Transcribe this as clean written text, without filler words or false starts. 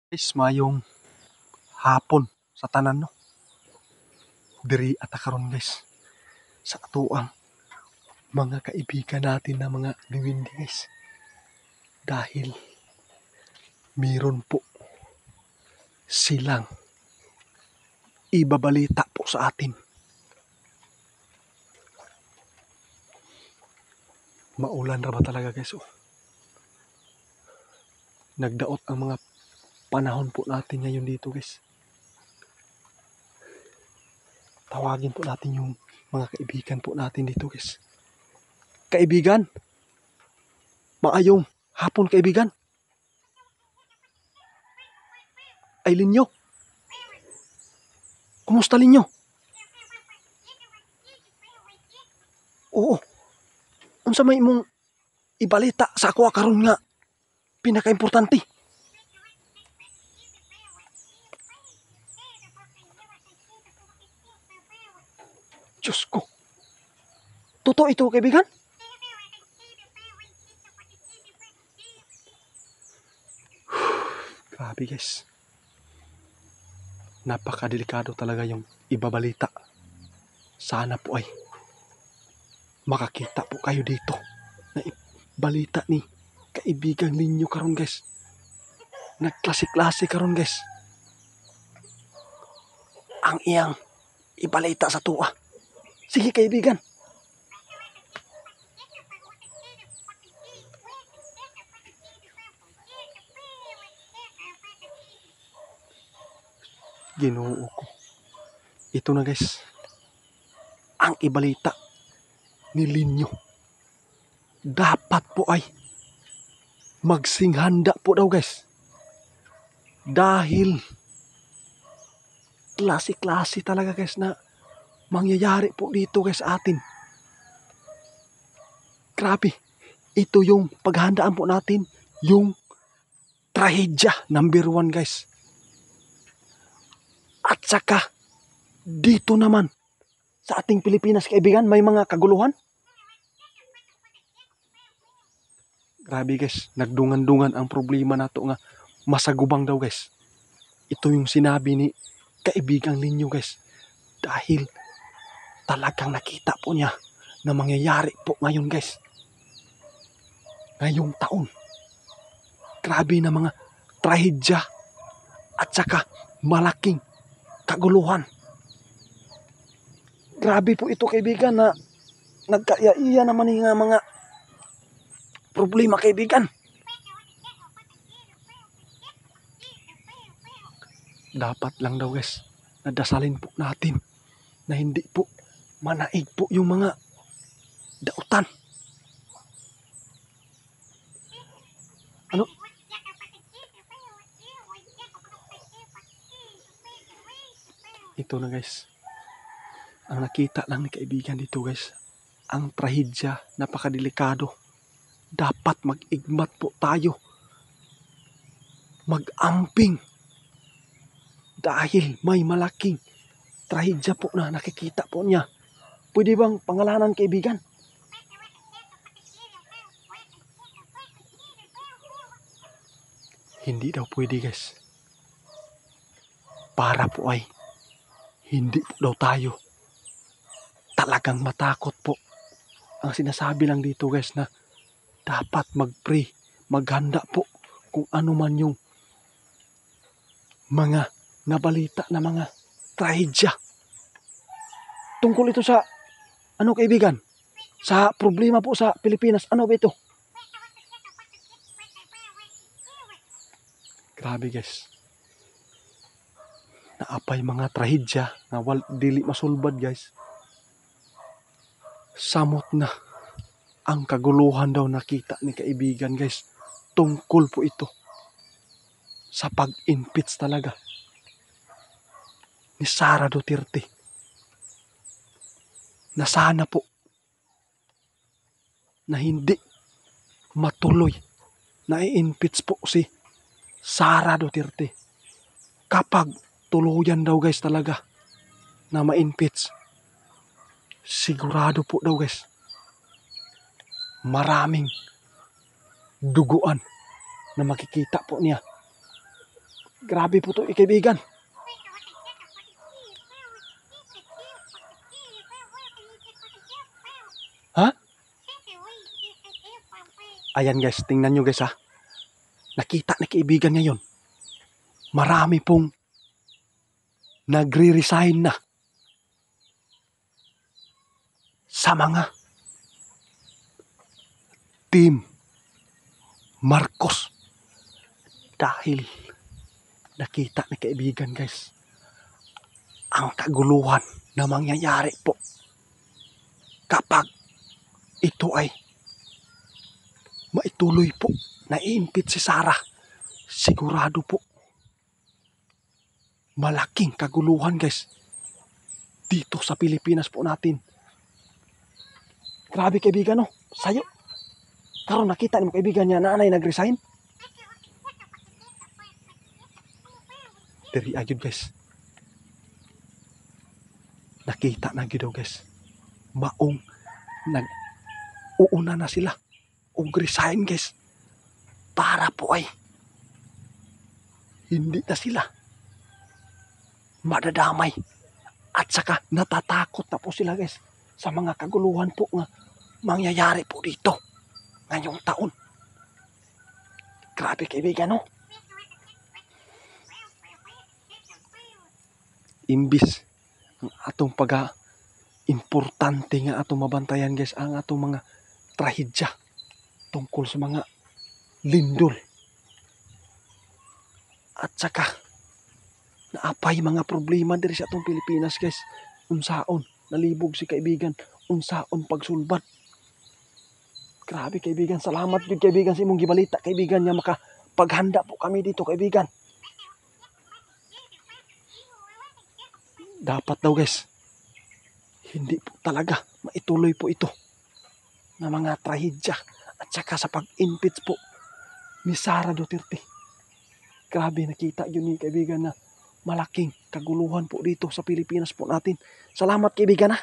Guys, mayong hapon sa tanan no. Diri ata karon guys. Sa atuang mga kaibigan natin na mga diwindi guys. Dahil meron po silang ibabalita po sa atin. Maulan ra ba talaga guys? Oh. Nagdaot ang mga panahon po natin ngayon dito guys. Tawagin po natin yung mga kaibigan po natin dito guys. Kaibigan, maayong hapon kaibigan. Ay Linyo, kumusta Linyo? Oo, unsa may imong ibalita sa ako karon nga pinaka-importante? Diyos ko. Totoo ito, kaibigan? Grabe guys. Napakadelikado talaga yung ibabalita. Sana po ay makakita po kayo dito na balita ni kaibigan ninyo karon guys. Nagklase-klase karon guys. Ang iyang ibalita sa tuwa. Sige kaibigan. Ginoo ko. Ito na guys. Ang ibalita ni Linyo. Dapat po ay magsinghanda po daw guys. Dahil klase-klase talaga guys na mangyayari po dito guys atin. Grabe. Ito yung paghandaan po natin. Yung trahedya number 1 guys. At saka dito naman sa ating Pilipinas kaibigan may mga kaguluhan. Grabe guys, nagdungan-dungan ang problema nato nga masagubang daw guys. Ito yung sinabi ni kaibigang ninyo guys. Dahil talagang nakita po niya na mangyayari po ngayon guys. Ngayong taon. Grabe na mga trahedya at saka malaking kaguluhan. Grabe po ito kaibigan na nagkaiya naman nga mga problema kaibigan. Dapat lang daw guys, nadasalin po natin na hindi po manaig po yung mga dautan. Ano? Ito na guys. Ang nakita lang ni kaibigan dito guys, ang trahedya, napakadelikado. Dapat mag-igmat po tayo. Mag-amping. Dahil may malaking trahedya po na nakikita po niya. Pwede bang pangalanan kaibigan? Hindi daw pwede guys. Para po ay hindi po daw tayo talagang matakot po. Ang sinasabi lang dito guys na dapat mag-pray, maghanda po kung ano man yung mga nabalita na mga trahedya. Tungkol ito sa ano kaibigan? Sa problema po sa Pilipinas. Ano ba ito? Grabe guys. Naapay mga trahedya na dili masulbad guys. Samot na ang kaguluhan daw nakita ni kaibigan guys. Tungkol po ito sa pag-impeach talaga ni Sara Duterte. Na sana po na hindi matuloy na i-impeach po si Sara Duterte. Kapag tuluyan daw guys talaga na ma-impeach, sigurado po daw guys, maraming duguan na makikita po niya Grabe po to kaibigan. Ha? Ayan guys, tingnan nyo guys ha. Nakita ni kaibigan ngayon. Marami pong nagre-resign na sa mga Team Marcos. Dahil nakita ni kaibigan guys ang kaguluhan na mangyayari po kapag ito ay maituloy po na iimpit si Sara. Sigurado po malaking kaguluhan guys dito sa Pilipinas po natin. Grabe kaibigan no, sayo. Karon nakita ni mo kaibigan niya nanay nag-resign. Diri ayun guys. Nakita na gyud guys. Maong uuna na sila og resign guys. Para po ay hindi na sila madadamay. At saka natatakot na po sila guys sa mga kaguluhan po nga mangyayari po dito ngayong taon. Grabe kaibigan no. Imbis ang atong importante nga atong mabantayan guys ang atong mga trahedya tungkol sa mga lindol. At saka naapay mga problema diri sa atong Pilipinas guys. Unsaon nalibog si kaibigan, unsaon pagsulbad. Grabe kaibigan, salamat gud kaibigan sa imong gibalita kaibigan nga makapaghanda po kami dito kaibigan. Dapat daw guys, hindi po talaga maituloy po ito na mga trahedya at saka sa pag-impeach po ni Sara Duterte. Grabe nakita yun ni kaibigan na malaking kaguluhan po dito sa Pilipinas po natin. Salamat kaibigan ha.